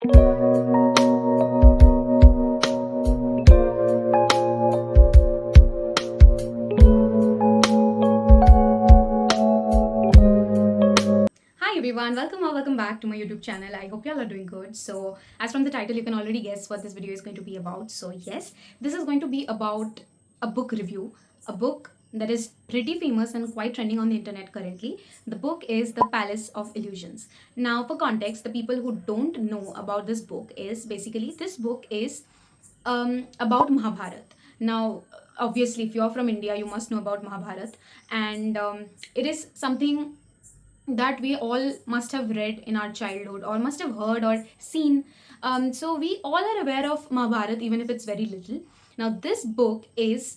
Hi everyone, welcome or welcome back to my YouTube channel. I hope you all are doing good. So, as from the title, you can already guess what this video is going to be about. So, yes, this is going to be about a book review, a book that is pretty famous and quite trending on the internet currently. The book is The Palace of Illusions. Now, for context, the people who don't know about this book is basically this book is about Mahabharat. Now, obviously, if you're from India, you must know about Mahabharat, and it is something that we all must have read in our childhood or must have heard or seen. So we all are aware of Mahabharat, even if it's very little. Now, this book is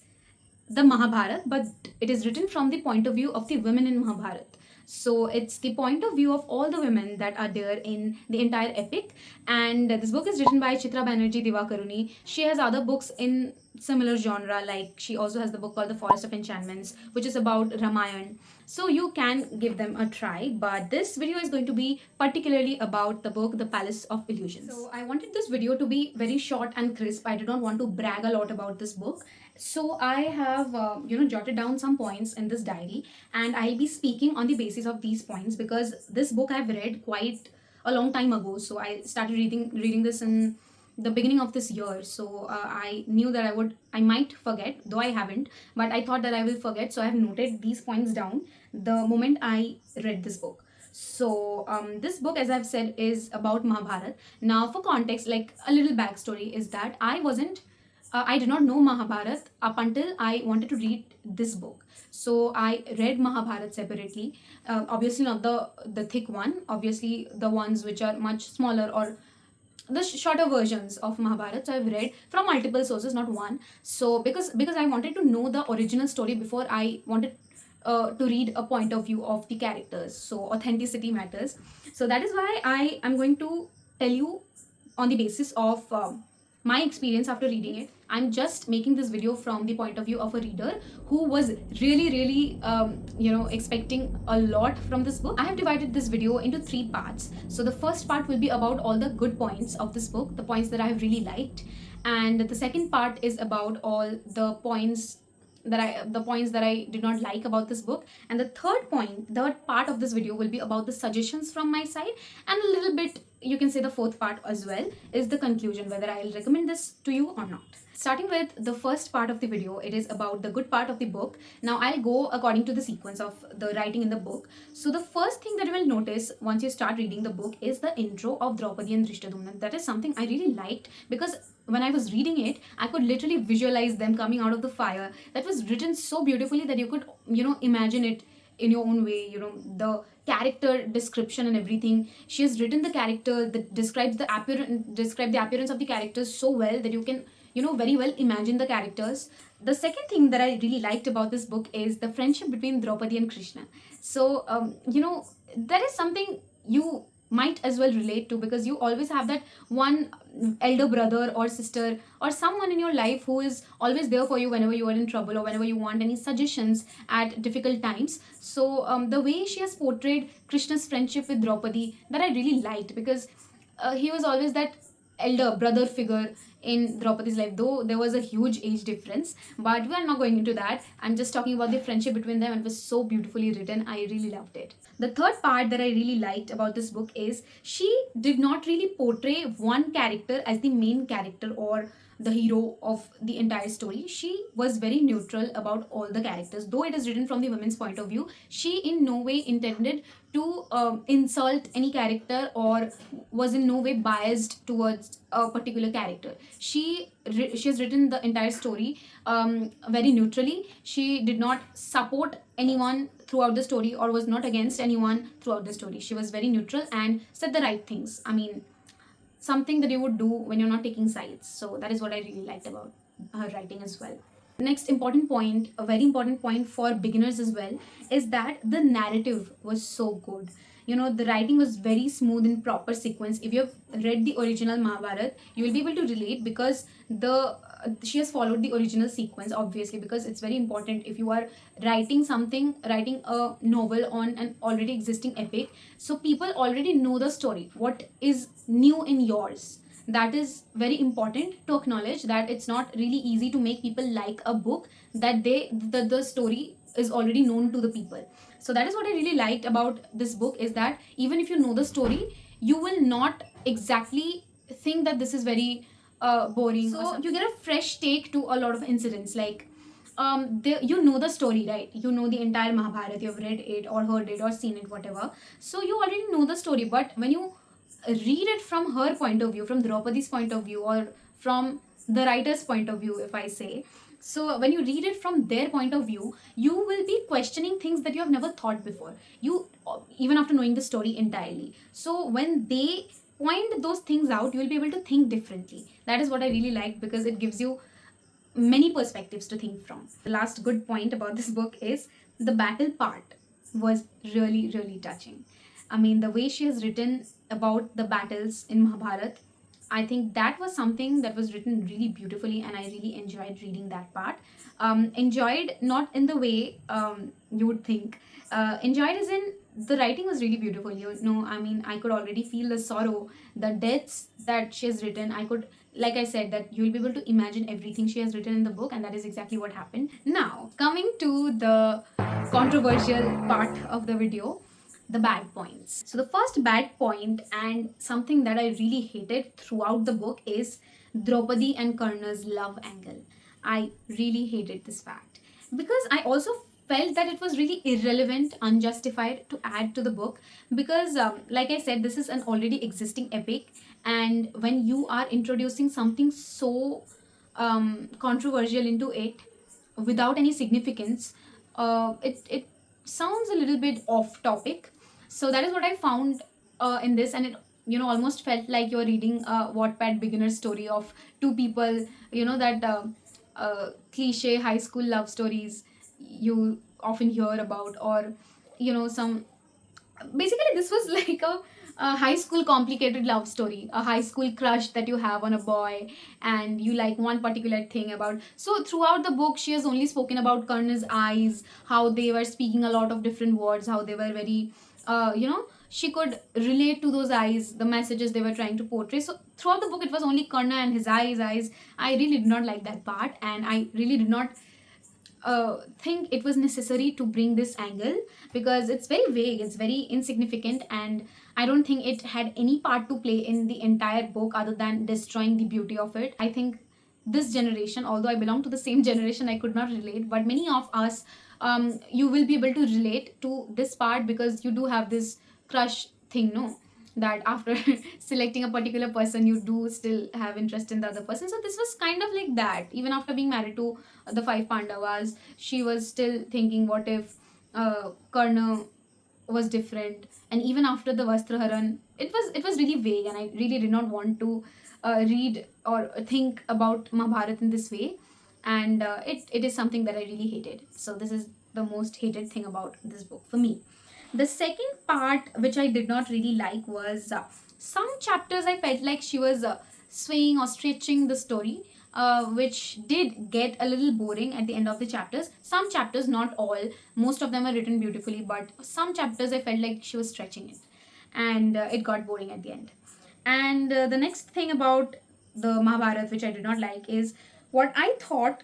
the Mahabharat, but it is written from the point of view of the women in Mahabharat. So it's the point of view of all the women that are there in the entire epic. And this book is written by Chitra Banerjee Divakaruni. She has other books in similar genre, like she also has the book called The Forest of Enchantments, which is about Ramayan. So you can give them a try, but this video is going to be particularly about the book The Palace of Illusions. So I wanted this video to be very short and crisp. I did not want to brag a lot about this book. So I have jotted down some points in this diary, and I'll be speaking on the basis of these points because this book I've read quite a long time ago. So I started reading this in the beginning of this year. So I knew that I might forget, though I haven't, but I thought that I will forget. So I have noted these points down the moment I read this book. So this book, as I've said, is about Mahabharat. Now, for context, like a little backstory is that I did not know Mahabharat up until I wanted to read this book. So I read Mahabharat separately. Obviously not the thick one. Obviously the ones which are much smaller, or the shorter versions of Mahabharat. So I've read from multiple sources, not one. So because I wanted to know the original story before I wanted to read a point of view of the characters. So authenticity matters. So that is why I am going to tell you on the basis of my experience after reading it. I'm just making this video from the point of view of a reader who was really expecting a lot from this book. I have divided this video into 3 parts. So the first part will be about all the good points of this book, the points that I have really liked, and the second part is about all the points that I did not like about this book, and the third part of this video will be about the suggestions from my side, and a little bit, you can say, the fourth part as well is the conclusion, whether I'll recommend this to you or not. Starting with the first part of the video, it is about the good part of the book. Now I'll go according to the sequence of the writing in the book. So the first thing that you will notice once you start reading the book is the intro of Draupadi and Drishtadyumna. That is something I really liked because when I was reading it, I could literally visualize them coming out of the fire. That was written so beautifully that you could, imagine it in your own way. The character description and everything. She has written the character that describe the appearance of the characters so well that you can, very well imagine the characters. The second thing that I really liked about this book is the friendship between Draupadi and Krishna. So, that is something you might as well relate to, because you always have that one elder brother or sister or someone in your life who is always there for you whenever you are in trouble or whenever you want any suggestions at difficult times. So the way she has portrayed Krishna's friendship with Draupadi, that I really liked, because he was always that elder brother figure in Draupadi's life, though there was a huge age difference, but we are not going into that. I'm just talking about the friendship between them, and it was so beautifully written. I really loved it. The third part that I really liked about this book is she did not really portray one character as the main character or the hero of the entire story. She was very neutral about all the characters. Though it is written from the women's point of view, she in no way intended to insult any character or was in no way biased towards a particular character. She has written the entire story very neutrally. She did not support anyone throughout the story or was not against anyone throughout the story. She was very neutral and said the right things. I mean, something that you would do when you're not taking sides. So that is what I really liked about her writing as well. Next important point, a very important point for beginners as well, is that the narrative was so good. The writing was very smooth in proper sequence. If you have read the original Mahabharat, you will be able to relate, because the she has followed the original sequence, obviously, because it's very important if you are writing a novel on an already existing epic. So people already know the story, what is new in yours. That is very important to acknowledge, that it's not really easy to make people like a book that the story is already known to the people. So that is what I really liked about this book, is that even if you know the story, you will not exactly think that this is very boring. So you get a fresh take to a lot of incidents. Like, you know the story, right? You know the entire Mahabharat, you've read it or heard it or seen it, whatever. So you already know the story. But when you read it from her point of view, from Draupadi's point of view, or from the writer's point of view, if I say, so when you read it from their point of view, you will be questioning things that you have never thought before, you even after knowing the story entirely. So when they point those things out, you will be able to think differently. That is what I really like, because it gives you many perspectives to think from. The last good point about this book is the battle part was really, really touching. I mean, the way she has written about the battles in Mahabharat, I think that was something that was written really beautifully, and I really enjoyed reading that part. Enjoyed not in the way you would think. Enjoyed as in the writing was really beautiful. You know, I mean, I could already feel the sorrow, the deaths that she has written. I could, like I said, that you will be able to imagine everything she has written in the book, and that is exactly what happened. Now, coming to the controversial part of the video, the bad points. So the first bad point, and something that I really hated throughout the book, is Draupadi and Karna's love angle. I really hated this fact, because I also felt that it was really irrelevant, unjustified to add to the book, because like I said, this is an already existing epic, and when you are introducing something so controversial into it without any significance, it sounds a little bit off topic. So that is what I found in this, and it, you know, almost felt like you're reading a Wattpad beginner story of two people, you know, that cliche high school love stories you often hear about, or you know, some, basically this was like a high school complicated love story, a high school crush that you have on a boy, and you like one particular thing about. So throughout the book, she has only spoken about Karna's eyes, how they were speaking a lot of different words, how they were very you know, she could relate to those eyes, the messages they were trying to portray. So throughout the book, it was only Karna and his eyes. I really did not like that part, and I really did not think it was necessary to bring this angle, because it's very vague, it's very insignificant, and I don't think it had any part to play in the entire book other than destroying the beauty of it. I think this generation, although I belong to the same generation, I could not relate, but many of us, you will be able to relate to this part, because you do have this crush thing, no, that after selecting a particular person, you do still have interest in the other person. So this was kind of like that. Even after being married to the five Pandavas, she was still thinking, what if Karna was different? And even after the Vastraharan, it was really vague, and I really did not want to read or think about Mahabharat in this way, and it is something that I really hated. So this is the most hated thing about this book for me. The second part, which I did not really like, was some chapters I felt like she was swaying or stretching the story, which did get a little boring at the end of the chapters. Some chapters, not all, most of them are written beautifully, but some chapters I felt like she was stretching it, and it got boring at the end. And the next thing about the Mahabharat, which I did not like, is what I thought,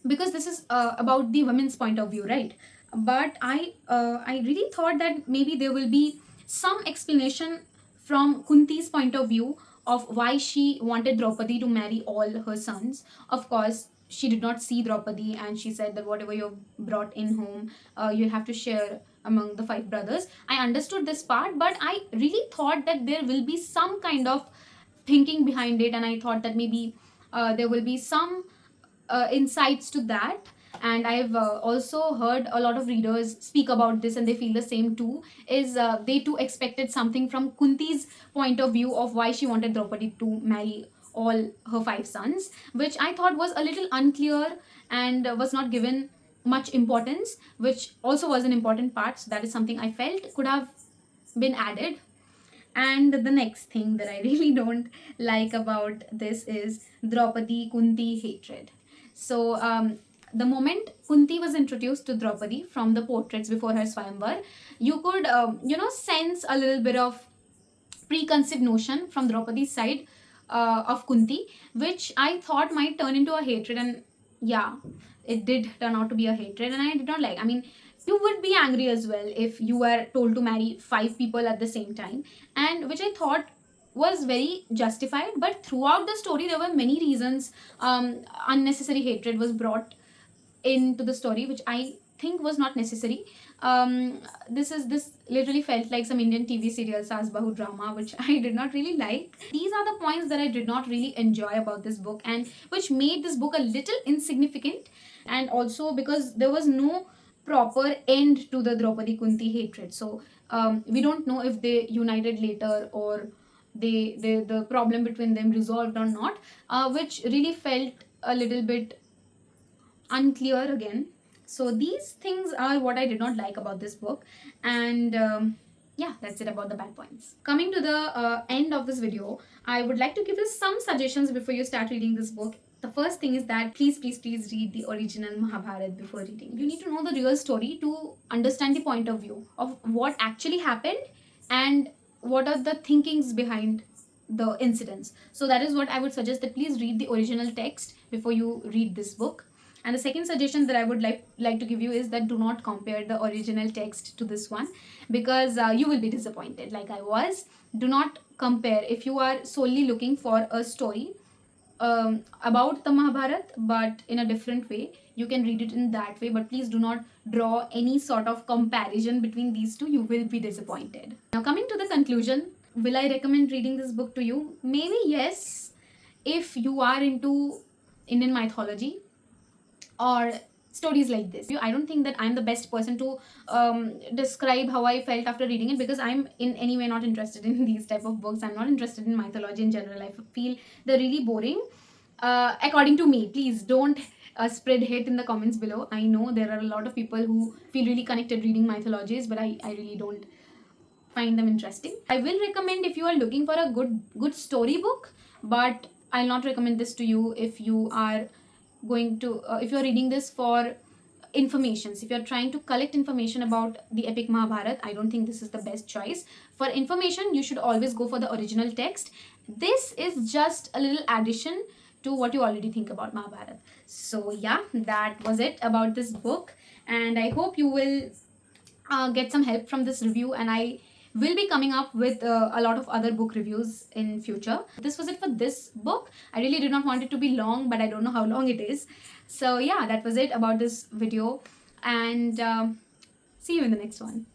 because this is about the women's point of view, right? But I really thought that maybe there will be some explanation from Kunti's point of view of why she wanted Draupadi to marry all her sons. Of course, she did not see Draupadi, and she said that whatever you've brought in home, you'll have to share among the five brothers. I understood this part, but I really thought that there will be some kind of thinking behind it, and I thought that maybe there will be some insights to that. And I've also heard a lot of readers speak about this, and they feel the same too, is they too expected something from Kunti's point of view of why she wanted Draupadi to marry all her five sons, which I thought was a little unclear and was not given much importance, which also was an important part. So that is something I felt could have been added. And the next thing that I really don't like about this is Draupadi Kunti hatred. So, the moment Kunti was introduced to Draupadi from the portraits before her Swayamvar, you could, sense a little bit of preconceived notion from Draupadi's side of Kunti, which I thought might turn into a hatred. And yeah, it did turn out to be a hatred, and I did not like. I mean, you would be angry as well if you were told to marry 5 people at the same time, and which I thought was very justified. But throughout the story, there were many reasons unnecessary hatred was brought into the story, which I think was not necessary. This literally felt like some Indian TV serial Saas Bahu drama, which I did not really like. These are the points that I did not really enjoy about this book, and which made this book a little insignificant. And also because there was no proper end to the Draupadi Kunti hatred. So we don't know if they united later, or the problem between them resolved or not, which really felt a little bit unclear again. So these things are what I did not like about this book. And yeah, that's it about the bad points. Coming to the end of this video, I would like to give you some suggestions before you start reading this book. The first thing is that please read the original Mahabharat before reading. You need to know the real story to understand the point of view of what actually happened and what are the thinkings behind the incidents. So that is what I would suggest, that please read the original text before you read this book. And the second suggestion that I would like to give you is that do not compare the original text to this one, because you will be disappointed like I was. Do not compare. If you are solely looking for a story about the Mahabharat but in a different way, you can read it in that way, but please do not draw any sort of comparison between these two. You will be disappointed. Now, coming to the conclusion, will I recommend reading this book to you? Maybe yes, if you are into Indian mythology or stories like this. I don't think that I'm the best person to describe how I felt after reading it, because I'm in any way not interested in these type of books. I'm not interested in mythology in general. I feel they're really boring, according to me. Please don't spread hate in the comments below. I know there are a lot of people who feel really connected reading mythologies, but I really don't find them interesting. I will recommend if you are looking for a good story book, but I'll not recommend this to you if you are going to if you're reading this for informations. If you're trying to collect information about the epic Mahabharat, I don't think this is the best choice. For information, you should always go for the original text. This is just a little addition to what you already think about Mahabharat. So yeah, that was it about this book, and I hope you will get some help from this review, and I will be coming up with a lot of other book reviews in future. This was it for this book. I really did not want it to be long, but I don't know how long it is. So yeah, that was it about this video, and see you in the next one.